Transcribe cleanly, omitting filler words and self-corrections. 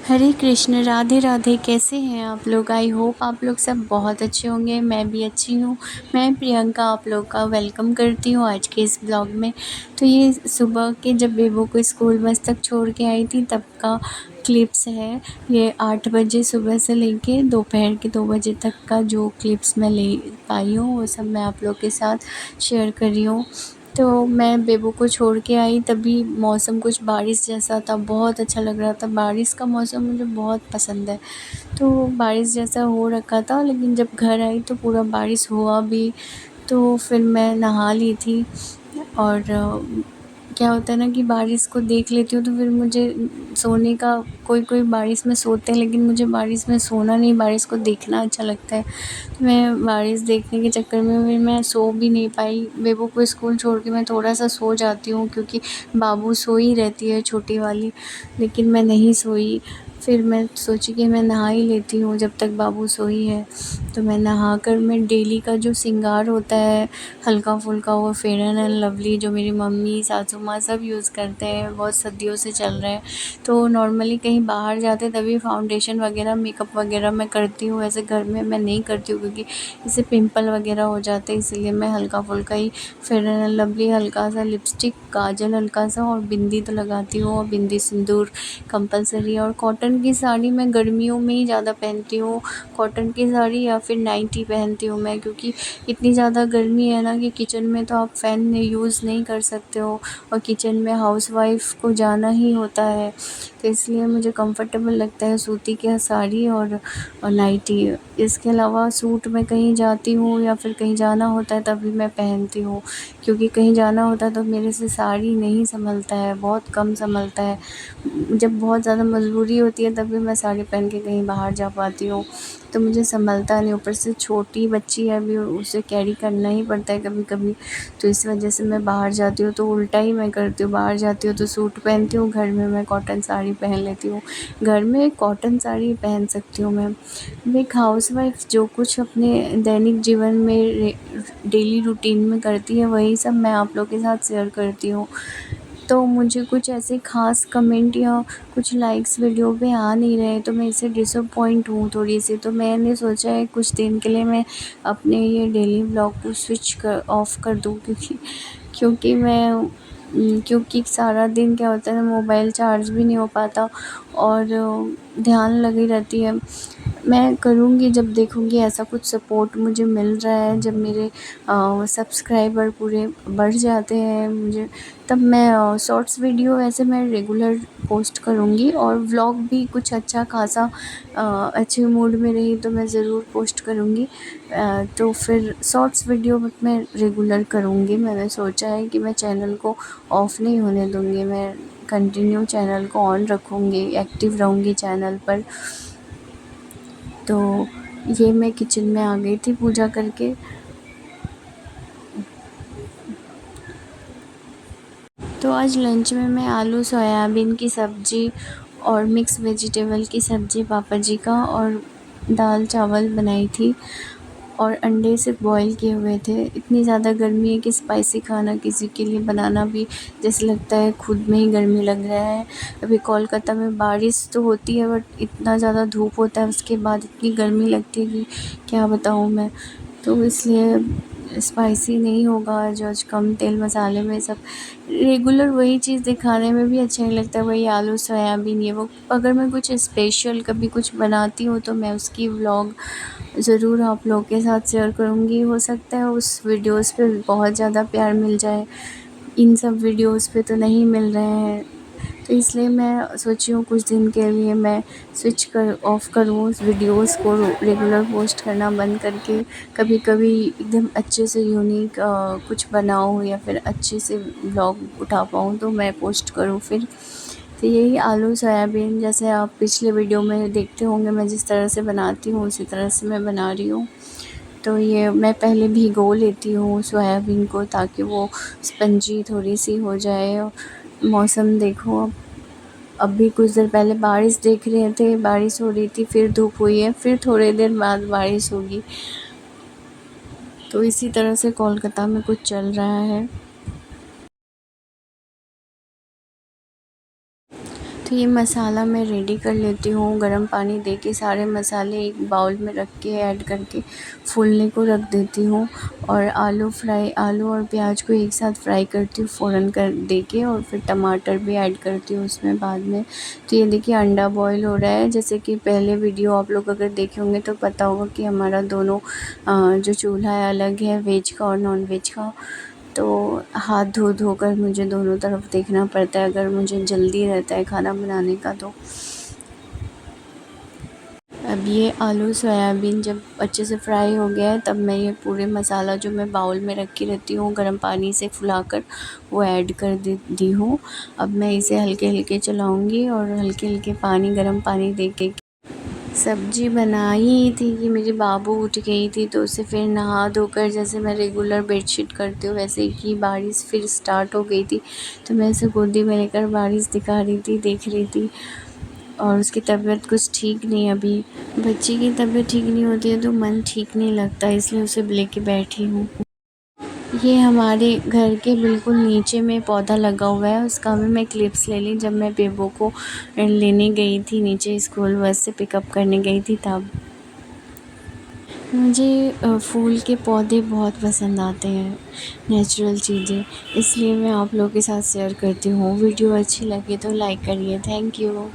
हरे कृष्ण, राधे राधे। कैसे हैं आप लोग? आई होप आप लोग सब बहुत अच्छे होंगे। मैं भी अच्छी हूँ। मैं प्रियंका आप लोग का वेलकम करती हूँ आज के इस ब्लॉग में। तो ये सुबह के जब बेबो को स्कूल बस तक छोड़ के आई थी तब का क्लिप्स है। ये 8 बजे सुबह से लेके दोपहर के 2 बजे तक का जो क्लिप्स मैं ले पाई हूँ वो सब मैं आप लोग के साथ शेयर कर रही हूँ। तो मैं बेबो को छोड़ के आई तभी मौसम कुछ बारिश जैसा था, बहुत अच्छा लग रहा था। बारिश का मौसम मुझे बहुत पसंद है। तो बारिश जैसा हो रखा था, लेकिन जब घर आई तो पूरा बारिश हुआ भी। तो फिर मैं नहा ली थी। और क्या होता है ना कि बारिश को देख लेती हूँ तो फिर मुझे सोने का, कोई बारिश में सोते हैं लेकिन मुझे बारिश में सोना नहीं, बारिश को देखना अच्छा लगता है। तो मैं बारिश देखने के चक्कर में फिर मैं सो भी नहीं पाई। बेबो को स्कूल छोड़ के मैं थोड़ा-सा सो जाती हूँ क्योंकि बाबू सोई रहती है छोटी वाली, लेकिन मैं नहीं सोई। फिर मैं सोची कि मैं नहा ही लेती हूँ जब तक बाबू सोई है। तो मैं नहाकर मैं डेली का जो श्रृंगार होता है हल्का-फुल्का, वो फेयर एंड लवली जो मेरी मम्मी, सासू माँ सब यूज़ करते हैं, बहुत सदियों से चल रहा है। तो नॉर्मली कहीं बाहर जाते तभी फाउंडेशन वगैरह, मेकअप वगैरह मैं करती हूँ। वैसे घर में मैं नहीं करती हूँ क्योंकि इससे पिंपल वगैरह हो जाते हैं, इसीलिए मैं हल्का-फुल्का ही फेयर एंड लवली, हल्का सा लिपस्टिक, काजल हल्का सा और बिंदी तो लगाती हूँ, और बिंदी सिंदूर कंपल्सरी। और कॉटन की साड़ी मैं गर्मियों में ही ज़्यादा पहनती हूँ। कॉटन की साड़ी या फिर नाइटी पहनती हूँ मैं, क्योंकि इतनी ज़्यादा गर्मी है ना कि किचन में तो आप फ़ैन यूज़ नहीं कर सकते हो, और किचन में हाउसवाइफ़ को जाना ही होता है। तो इसलिए मुझे कंफर्टेबल लगता है सूती की साड़ी और नाइटी। इसके अलावा सूट में कहीं जाती हूँ या फिर कहीं जाना होता है तभी मैं पहनती हूँ, क्योंकि कहीं जाना होता है तो मेरे से साड़ी नहीं सँभलता है, बहुत कम सँभलता है। जब बहुत ज़्यादा मजबूरी होती है तभी मैं साड़ी पहन के कहीं बाहर जा पाती हूँ, तो मुझे सँभलता नहीं। ऊपर से छोटी बच्ची है अभी, उसे कैरी करना ही पड़ता है कभी-कभी। तो इस वजह से मैं बाहर जाती हूँ तो उल्टा ही मैं करती हूँ। बाहर जाती हूँ तो सूट पहनती हूँ, घर में मैं कॉटन साड़ी पहन लेती हूँ। घर में कॉटन साड़ी पहन सकती हूँ मैं। एक हाउसवाइफ़ जो कुछ अपने दैनिक जीवन में डेली रूटीन में करती है वही सब मैं आप लोग के साथ शेयर करती हूँ। तो मुझे कुछ ऐसे ख़ास कमेंट या कुछ लाइक्स वीडियो पे आ नहीं रहे, तो मैं इससे डिसअपॉइंट हूँ थोड़ी-सी। तो मैंने सोचा है कुछ दिन के लिए मैं अपने ये डेली व्लॉग को स्विच कर ऑफ कर दूँ, क्योंकि सारा दिन क्या होता है मोबाइल चार्ज भी नहीं हो पाता, और ध्यान लगी रहती है। मैं करूँगी जब देखूँगी ऐसा कुछ सपोर्ट मुझे मिल रहा है, जब मेरे सब्सक्राइबर पूरे बढ़ जाते हैं मुझे, तब मैं शॉर्ट्स वीडियो ऐसे मैं रेगुलर पोस्ट करूँगी, और व्लॉग भी कुछ अच्छा खासा अच्छे मूड में रही तो मैं ज़रूर पोस्ट करूँगी। तो फिर शॉर्ट्स वीडियो मैं रेगुलर करूँगी। मैंने सोचा है कि मैं चैनल को ऑफ़ नहीं होने दूँगी, मैं कंटिन्यू चैनल को ऑन रखूँगी, एक्टिव रहूँगी चैनल पर। तो ये मैं किचन में आ गई थी पूजा करके। तो आज लंच में मैं आलू सोयाबीन की सब्ज़ी और मिक्स वेजिटेबल की सब्ज़ी पापा जी का, और दाल चावल बनाई थी, और अंडे सिर्फ बॉईल किए हुए थे। इतनी ज़्यादा गर्मी है कि स्पाइसी खाना किसी के लिए बनाना भी जैसे लगता है खुद में ही गर्मी लग रहा है। अभी कोलकाता में बारिश तो होती है बट इतना ज़्यादा धूप होता है, उसके बाद इतनी गर्मी लगती है कि क्या बताऊँ मैं। तो इसलिए स्पाइसी नहीं होगा आज कम तेल मसाले में सब रेगुलर वही चीज़ दिखाने में भी अच्छा नहीं लगता, वही आलू सोयाबीन ये वो। अगर मैं कुछ स्पेशल कभी कुछ बनाती हूँ तो मैं उसकी व्लॉग ज़रूर आप लोग के साथ शेयर करूँगी। हो सकता है उस वीडियोज़ पे बहुत ज़्यादा प्यार मिल जाए, इन सब वीडियोज़ पे तो नहीं मिल रहे हैं। तो इसलिए मैं सोची हूँ कुछ दिन के लिए मैं स्विच कर ऑफ़ करूँ उस वीडियोज़ को, रेगुलर पोस्ट करना बंद करके कभी-कभी एकदम अच्छे से यूनिक कुछ बनाऊँ या फिर अच्छे से व्लॉग उठा पाऊँ तो मैं पोस्ट करूँ फिर। तो यही आलू सोयाबीन जैसे आप पिछले वीडियो में देखते होंगे मैं जिस तरह से बनाती हूँ उसी तरह से मैं बना रही हूँ। तो ये मैं पहले भिगो लेती हूँ सोयाबीन को ताकि वो स्पंजी थोड़ी-सी हो जाए। मौसम देखो, अभी कुछ देर पहले बारिश देख रहे थे, बारिश हो रही थी, फिर धूप हुई है, फिर थोड़ी देर बाद बारिश होगी। तो इसी तरह से कोलकाता में कुछ चल रहा है। तो ये मसाला मैं रेडी कर लेती हूँ, गर्म पानी दे के सारे मसाले एक बाउल में रख के ऐड करके फूलने को रख देती हूँ। और आलू और प्याज को एक साथ फ्राई करती हूँ फ़ौरन कर दे के, और फिर टमाटर भी ऐड करती हूँ उसमें बाद में। तो ये देखिए अंडा बॉईल हो रहा है। जैसे कि पहले वीडियो आप लोग अगर देखे होंगे तो पता होगा कि हमारा दोनों जो चूल्हा है अलग है, वेज का और नॉन वेज का। तो हाथ धो धो कर मुझे दोनों तरफ देखना पड़ता है अगर मुझे जल्दी रहता है खाना बनाने का तो। अब ये आलू सोयाबीन जब अच्छे से फ्राई हो गया है, तब मैं ये पूरे मसाला जो मैं बाउल में रखी रहती हूँ गर्म पानी से फुलाकर, वो ऐड कर दी हूँ। अब मैं इसे हल्के हल्के चलाऊँगी और हल्के हल्के गर्म पानी दे के सब्जी बनाई थी कि मेरी बाबू उठ गई थी, तो उसे फिर नहा धोकर, जैसे मैं रेगुलर बेडशीट करती हूँ वैसे ही बारिश फिर स्टार्ट हो गई थी। तो मैं उसे गोदी में लेकर बारिश दिखा रही थी, देख रही थी। और उसकी तबीयत कुछ ठीक नहीं, अभी बच्ची की तबीयत ठीक नहीं होती है तो मन ठीक नहीं लगता, इसलिए उसे लेके बैठी हूँ। ये हमारे घर के बिल्कुल नीचे में पौधा लगा हुआ है, उसका भी मैं क्लिप्स ले ली जब मैं बेबो को लेने गई थी नीचे, स्कूल बस से पिकअप करने गई थी तब। मुझे फूल के पौधे बहुत पसंद आते हैं, नेचुरल चीज़ें, इसलिए मैं आप लोगों के साथ शेयर करती हूँ। वीडियो अच्छी लगे तो लाइक करिए। Thank you.